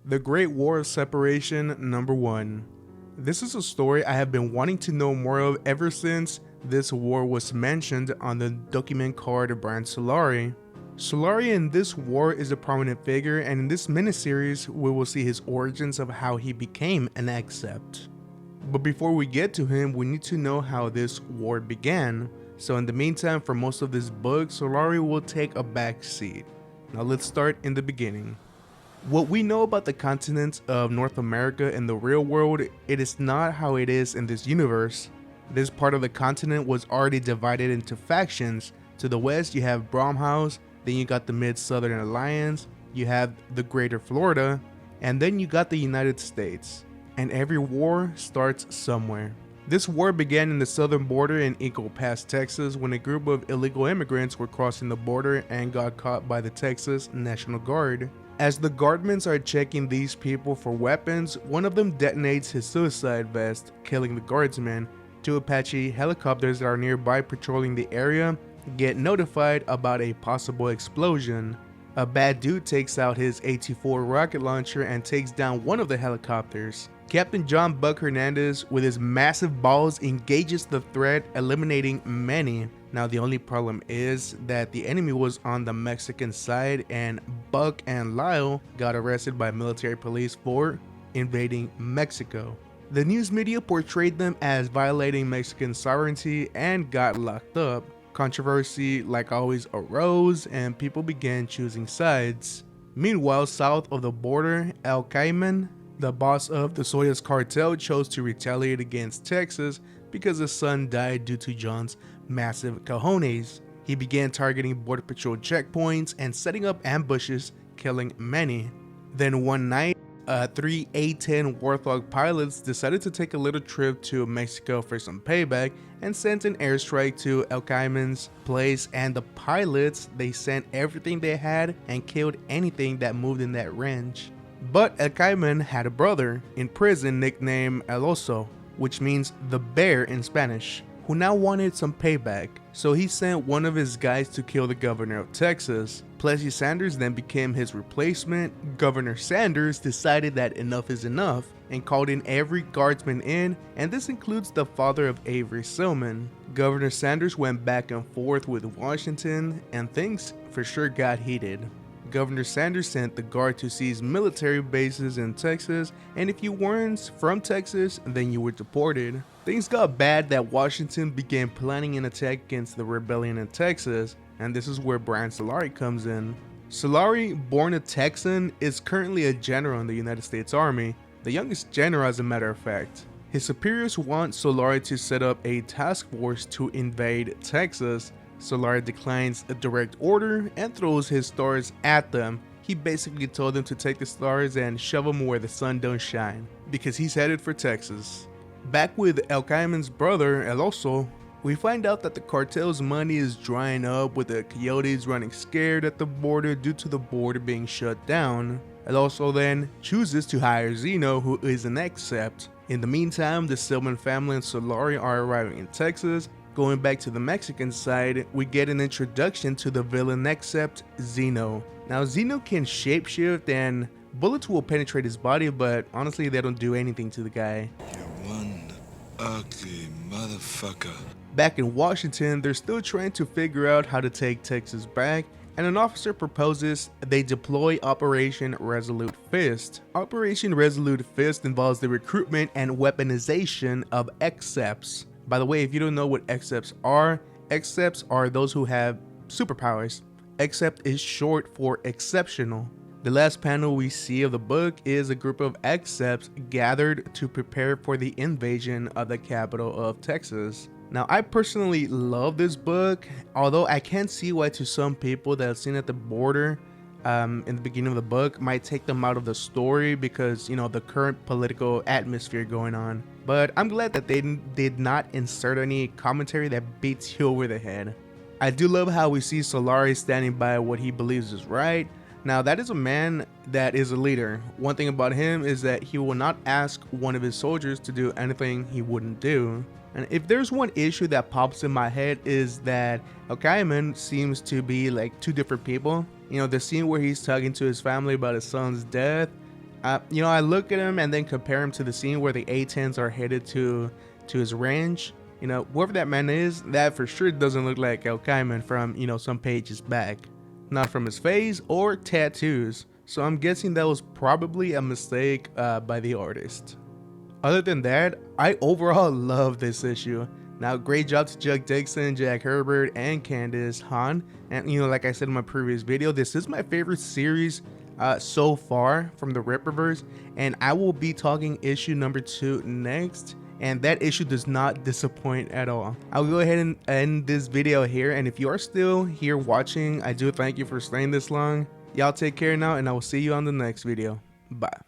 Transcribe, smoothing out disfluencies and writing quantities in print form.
The Great War of Separation Number 1. This is a story I have been wanting to know more of ever since this war was mentioned on the document card Brian Solari. Solari in this war is a prominent figure, and in this miniseries we will see his origins of how he became an Accept. But before we get to him, we need to know how this war began. So in the meantime, for most of this book, Solari will take a back seat. Now let's start in the beginning. What we know about the continent of North America in the real world, it is not how it is in this universe. This part of the continent was already divided into factions. To the west you have Bromhouse, then you got the Mid-Southern Alliance, you have the Greater Florida, and then you got the United States. And every war starts somewhere. This war began in the southern border in Eagle Pass, Texas, when a group of illegal immigrants were crossing the border and got caught by the Texas National Guard. As the guardmen are checking these people for weapons, one of them detonates his suicide vest, killing the guardsmen. Two Apache helicopters that are nearby patrolling the area get notified about a possible explosion. A bad dude takes out his AT-4 rocket launcher and takes down one of the helicopters. Captain John Buck Hernandez with his massive balls engages the threat, eliminating many. Now the only problem is that the enemy was on the Mexican side and Buck and Lyle got arrested by military police for invading Mexico. The news media portrayed them as violating Mexican sovereignty and got locked up. Controversy, like always, arose and people began choosing sides. Meanwhile, south of the border, El Cayman, the boss of the Soyuz cartel, chose to retaliate against Texas because his son died due to John's massive cojones. He began targeting border patrol checkpoints and setting up ambushes, killing many. Then one night, three A-10 Warthog pilots decided to take a little trip to Mexico for some payback and sent an airstrike to El Cayman's place, and the pilots, they sent everything they had and killed anything that moved in that range. But El Cayman had a brother in prison nicknamed El Oso, which means the bear in Spanish, who now wanted some payback. So he sent one of his guys to kill the governor of Texas. Plessy Sanders then became his replacement. Governor Sanders decided that enough is enough and called in every guardsman in, and this includes the father of Avery Silman. Governor Sanders went back and forth with Washington, and things for sure got heated. Governor Sanders sent the guard to seize military bases in Texas, and if you weren't from Texas, then you were deported. Things got bad that Washington began planning an attack against the rebellion in Texas, and this is where Brian Solari comes in. Solari, born a Texan, is currently a general in the United States Army, the youngest general as a matter of fact. His superiors want Solari to set up a task force to invade Texas. Solari declines a direct order and throws his stars at them. He basically told them to take the stars and shove them where the sun don't shine, because he's headed for Texas. Back with El Cayman's brother, El Oso, we find out that the cartel's money is drying up, with the coyotes running scared at the border due to the border being shut down. El Oso then chooses to hire Zeno, who is an Accept. In the meantime, the Silman family and Solari are arriving in Texas. Going back to the Mexican side, we get an introduction to the villain Accept, Zeno. Now Zeno can shapeshift and bullets will penetrate his body, but honestly they don't do anything to the guy. You're one ugly motherfucker. Back in Washington, they're still trying to figure out how to take Texas back, and an officer proposes they deploy Operation Resolute Fist. Operation Resolute Fist involves the recruitment and weaponization of Accepts. By the way, if you don't know what Accepts are those who have superpowers. Accept is short for exceptional. The last panel we see of the book is a group of Accepts gathered to prepare for the invasion of the capital of Texas. Now, I personally love this book, although I can see why to some people that have seen at the border in the beginning of the book might take them out of the story because, you know, the current political atmosphere going on. But I'm glad that they did not insert any commentary that beats you over the head. I do love how we see Solari standing by what he believes is right. Now, that is a man that is a leader. One thing about him is that he will not ask one of his soldiers to do anything he wouldn't do. And if there's one issue that pops in my head is that El Cayman seems to be like two different people. You know, the scene where he's talking to his family about his son's death, You know, I look at him and then compare him to the scene where the A-10s are headed to his ranch. You know, whoever that man is, that for sure doesn't look like El Cayman from, you know, some pages back. Not from his face or tattoos. So I'm guessing that was probably a mistake by the artist. Other than that, I overall love this issue. Now, great job to Chuck Dixon, Jack Herbert, and Candice Han. And, you know, like I said in my previous video, this is my favorite series so far from the Rippaverse. And I will be talking issue number 2 next. And that issue does not disappoint at all. I'll go ahead and end this video here. And if you are still here watching, I do thank you for staying this long. Y'all take care now, and I will see you on the next video. Bye.